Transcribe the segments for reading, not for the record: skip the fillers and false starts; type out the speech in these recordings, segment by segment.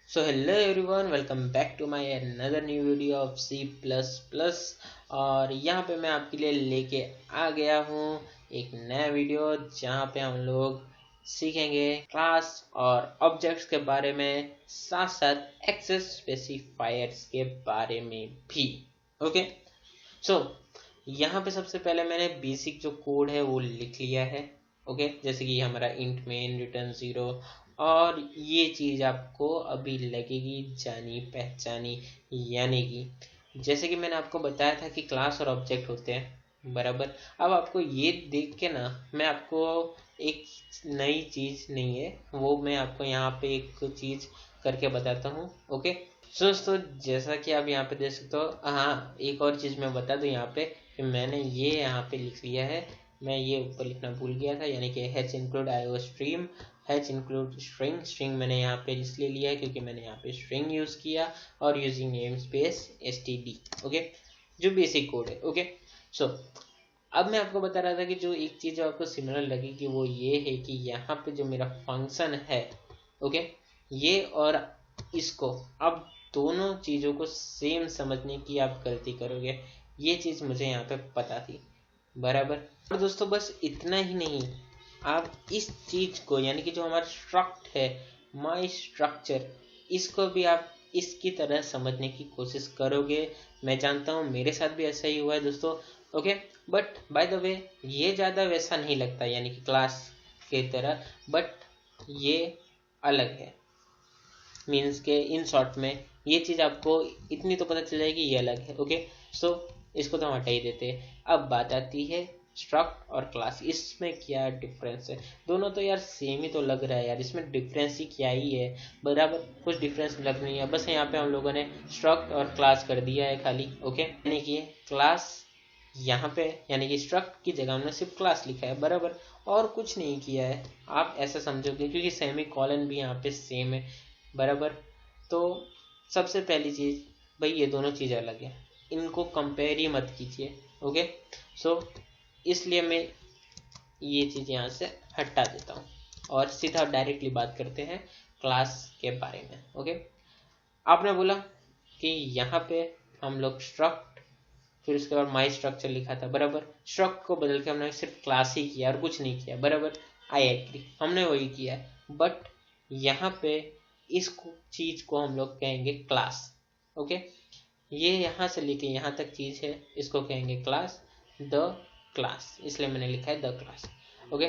So hello everyone, welcome back to my another new video of C++। और यहाँ पे मैं आपके लिए लेके आ गया हूँ एक नया वीडियो जहाँ पे हम लोग सीखेंगे क्लास और ऑब्जेक्ट्स के बारे में, साथ साथ एक्सेस स्पेसिफायर्स के बारे में भी। ओके, सो यहाँ पे सबसे पहले मैंने बेसिक जो कोड है वो लिख लिया है। ओके, जैसे कि हमारा इंट मेन रिटर्न 0, और ये चीज़ आपको अभी लगेगी जानी पहचानी, यानी कि जैसे कि मैंने आपको बताया था कि क्लास और ऑब्जेक्ट होते हैं, बराबर। अब आपको ये देख के ना, मैं आपको एक नई चीज़ नहीं है वो मैं आपको यहाँ पे एक चीज़ करके बताता हूँ। ओके, दोस्तों जैसा कि आप यहाँ पे देख सकते हो, हाँ एक और चीज़ मैं बता दूँ यहाँ पे कि मैंने ये यहाँ पे लिख लिया है। मैं ये ऊपर लिखना भूल गया था, यानी कि h include IO stream, h include string. String मैंने यहाँ पे इसलिए लिया है क्योंकि मैंने यहाँ पे स्ट्रिंग यूज़ किया, और using name space std। Okay, जो बेसिक कोड है। ओके, सो अब मैं आपको बता रहा था कि जो एक चीज़ जो आपको सिमिलर लगेगी वो ये है कि यहाँ पे जो मेरा फंक्शन है, ओके, ये और इसको, अब दोनों चीज़ों को सेम समझने की आप गलती करोगे। ये चीज़ मुझे यहाँ पे पता थी, बराबर। और दोस्तों बस इतना ही नहीं, आप इस चीज़ को, यानी कि जो हमारा स्ट्रक्ट है, माई स्ट्रक्चर, इसको भी आप इसकी तरह समझने की कोशिश करोगे। मैं जानता हूँ मेरे साथ भी ऐसा ही हुआ है दोस्तों। Okay, but by the way ये ज़्यादा वैसा नहीं लगता, यानी कि क्लास की तरह, बट ये अलग है। मीन्स के इन शॉर्ट में ये चीज़ आपको इतनी तो पता चल जाएगी ये अलग है। ओके, सो इसको तो हम हटा ही देते हैं। अब बात आती है स्ट्रक्ट और क्लास, इसमें क्या डिफरेंस है। दोनों तो यार सेम ही तो लग रहा है यार, इसमें डिफरेंस ही क्या ही है, बराबर। कुछ डिफरेंस लग नहीं है, बस यहाँ पे हम लोगों ने स्ट्रक्ट और क्लास कर दिया है खाली। ओके, यानी कि क्लास यहाँ पे, यानी कि स्ट्रक्ट की जगह हमने सिर्फ क्लास लिखा है, बराबर, और कुछ नहीं किया है। आप ऐसा समझोगे क्योंकि सेमी कॉलन भी यहाँ पे सेम है, बराबर। तो सबसे पहली चीज़ भाई, ये दोनों चीज़ अलग है, इनको कंपेयर ही मत कीजिए। ओके, सो इसलिए मैं ये चीज़ यहाँ से हटा देता हूँ और सीधा डायरेक्टली बात करते हैं क्लास के बारे में। ओके, आपने बोला कि यहाँ पे हम लोग स्ट्रक्ट, फिर उसके बाद माई स्ट्रक्चर लिखा था, बराबर। स्ट्रक्ट को बदल के हमने सिर्फ क्लास ही किया और कुछ नहीं किया, बराबर। आई एग्री, हमने वही किया है, बट यहाँ पे इस चीज को हम लोग कहेंगे क्लास। ओके, ये यहाँ से लेके यहाँ तक चीज है, इसको कहेंगे क्लास, द क्लास, इसलिए मैंने लिखा है द क्लास। ओके,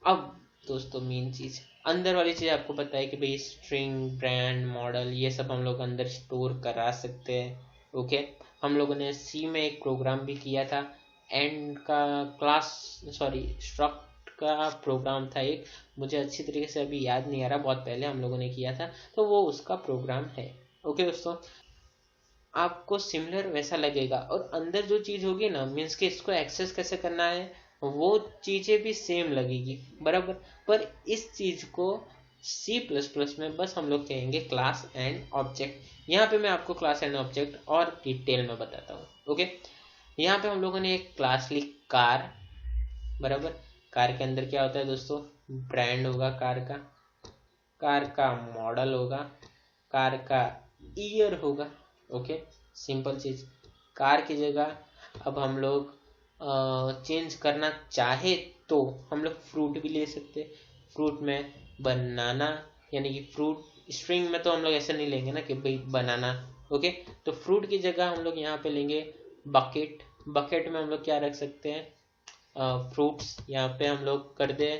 अब दोस्तों मेन चीज, अंदर वाली चीज आपको पता है कि भाई स्ट्रिंग, ब्रांड, मॉडल, ये सब हम लोग अंदर स्टोर करा सकते हैं। ओके, हम लोगों ने सी में एक प्रोग्राम भी किया था, एंड का क्लास, सॉरी स्ट्रक्ट का प्रोग्राम था एक, मुझे अच्छी तरीके से अभी याद नहीं आ रहा, बहुत पहले हम लोगों ने किया था, तो वो उसका प्रोग्राम है। ओके दोस्तों, आपको सिमिलर वैसा लगेगा, और अंदर जो चीज होगी ना, मीन्स कि इसको एक्सेस कैसे करना है, वो चीजें भी सेम लगेगी, बराबर। पर इस चीज को C++ में बस हम लोग कहेंगे क्लास एंड ऑब्जेक्ट। यहाँ पे मैं आपको क्लास एंड ऑब्जेक्ट और डिटेल में बताता हूँ। ओके, यहाँ पे हम लोगों ने एक क्लास ली कार, बराबर। कार के अंदर क्या होता है दोस्तों, ब्रांड होगा कार का मॉडल होगा, कार का ईयर होगा। ओके, सिंपल चीज। कार की जगह अब हम लोग चेंज करना चाहे तो हम लोग फ्रूट भी ले सकते। फ्रूट में बनाना, यानी कि फ्रूट, स्ट्रिंग में तो हम लोग ऐसे नहीं लेंगे ना कि भाई बनाना। ओके, तो फ्रूट की जगह हम लोग यहाँ पे लेंगे बकेट। बकेट में हम लोग क्या रख सकते हैं, फ्रूट्स। यहाँ पे हम लोग कर दे,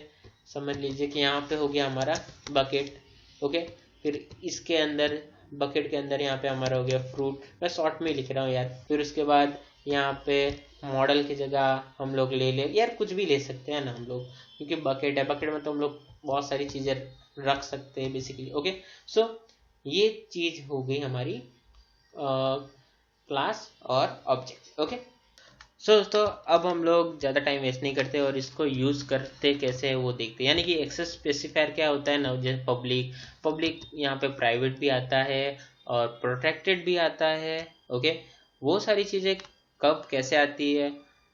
समझ लीजिए कि यहाँ पे हो गया हमारा बकेट। ओके, फिर इसके अंदर, बकेट के अंदर यहाँ पे हमारा हो गया फ्रूट। मैं शॉर्ट में लिख रहा हूँ यार। फिर उसके बाद यहाँ पे मॉडल की जगह हम लोग ले यार, कुछ भी ले सकते हैं ना हम लोग, क्योंकि बकेट है, बकेट में तो हम लोग बहुत सारी चीज़ें रख सकते हैं बेसिकली। ओके, सो ये चीज़ हो गई हमारी क्लास और ऑब्जेक्ट। ओके, सो दोस्तों अब हम लोग ज़्यादा टाइम वेस्ट नहीं करते और इसको यूज़ करते कैसे है वो देखते हैं। यानी कि एक्सेस स्पेसिफायर क्या होता है ना, जैसे पब्लिक यहाँ पे प्राइवेट भी आता है और प्रोटेक्टेड भी आता है। ओके, वो सारी चीज़ें कब कैसे आती है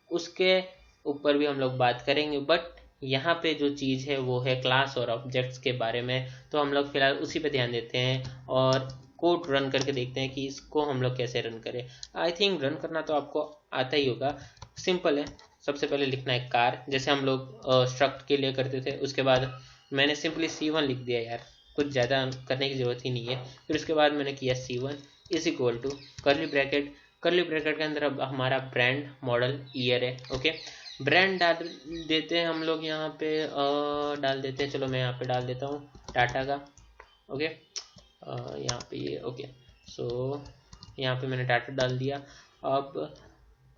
उसके ऊपर भी हम लोग बात करेंगे, बट यहाँ पे जो चीज़ है वो है क्लास और ऑब्जेक्ट्स के बारे में, तो हम लोग फिलहाल उसी पे ध्यान देते हैं और कोड रन करके देखते हैं कि इसको हम लोग कैसे रन करें। आई थिंक रन करना तो आपको आता ही होगा, सिंपल है। सबसे पहले लिखना है कार, जैसे हम लोग स्ट्रक्ट के लिए करते थे। उसके बाद मैंने सिंपली C1 लिख दिया यार, कुछ ज़्यादा करने की ज़रूरत ही नहीं है। फिर उसके बाद मैंने किया C1 is equal to curly bracket, curly bracket के अंदर अब हमारा ब्रांड मॉडल ईयर है। ओके, ब्रांड डाल देते हैं हम लोग यहाँ पे, डाल देते हैं, चलो मैं यहाँ पे डाल देता हूँ टाटा का। ओके, यहाँ पे ये ओके, सो यहाँ पे मैंने टाटा डाल दिया। अब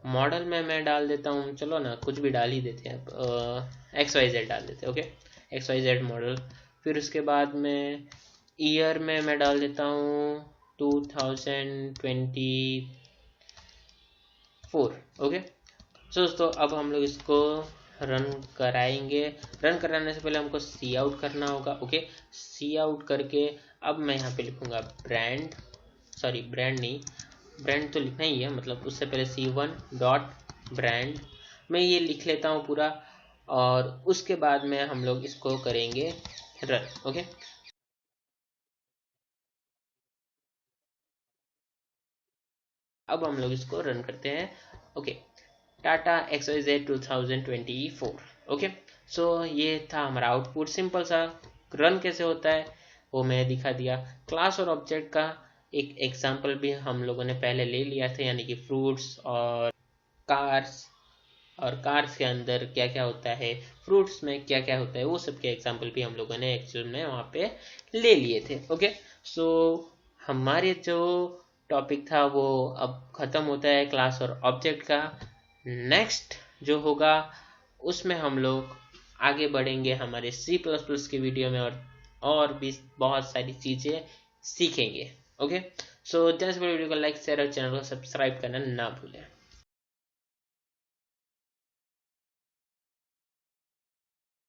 मॉडल में मैं डाल देता हूँ, चलो ना कुछ भी डाल ही देते हैं, अब XYZ डाल देते हैं। Okay, XYZ model. फिर उसके बाद में ईयर में मैं डाल देता हूँ 2024। ओके, सो दोस्तों अब हम लोग इसको रन कराएंगे। रन कराने से पहले हमको सी आउट करना होगा। ओके, सी आउट करके अब मैं यहाँ पे लिखूंगा ब्रांड, सॉरी ब्रांड नहीं, ब्रांड तो लिखना ही है, मतलब उससे पहले C1 डॉट ब्रांड, मैं ये लिख लेता हूँ पूरा, और उसके बाद में हम लोग इसको करेंगे रन। ओके, अब हम लोग इसको रन करते हैं। Okay, Tata XYZ 2024। ओके, सो ये था हमारा आउटपुट, सिंपल सा। रन कैसे होता है वो मैं दिखा दिया। क्लास और ऑब्जेक्ट का एक एग्जांपल भी हम लोगों ने पहले ले लिया था, यानी कि फ्रूट्स और कार्स, और कार्स के अंदर क्या क्या होता है, फ्रूट्स में क्या क्या होता है, वो सब के एग्जांपल भी हम लोगों ने एक्चुअल में वहाँ पे ले लिए थे। ओके, सो हमारे जो टॉपिक था वो अब ख़त्म होता है क्लास और ऑब्जेक्ट का। नेक्स्ट जो होगा उसमें हम लोग आगे बढ़ेंगे हमारे C++ के वीडियो में, और भी बहुत सारी चीज़ें सीखेंगे। ओके, सो जैसे वीडियो को लाइक शेयर और चैनल को सब्सक्राइब करना ना भूलें।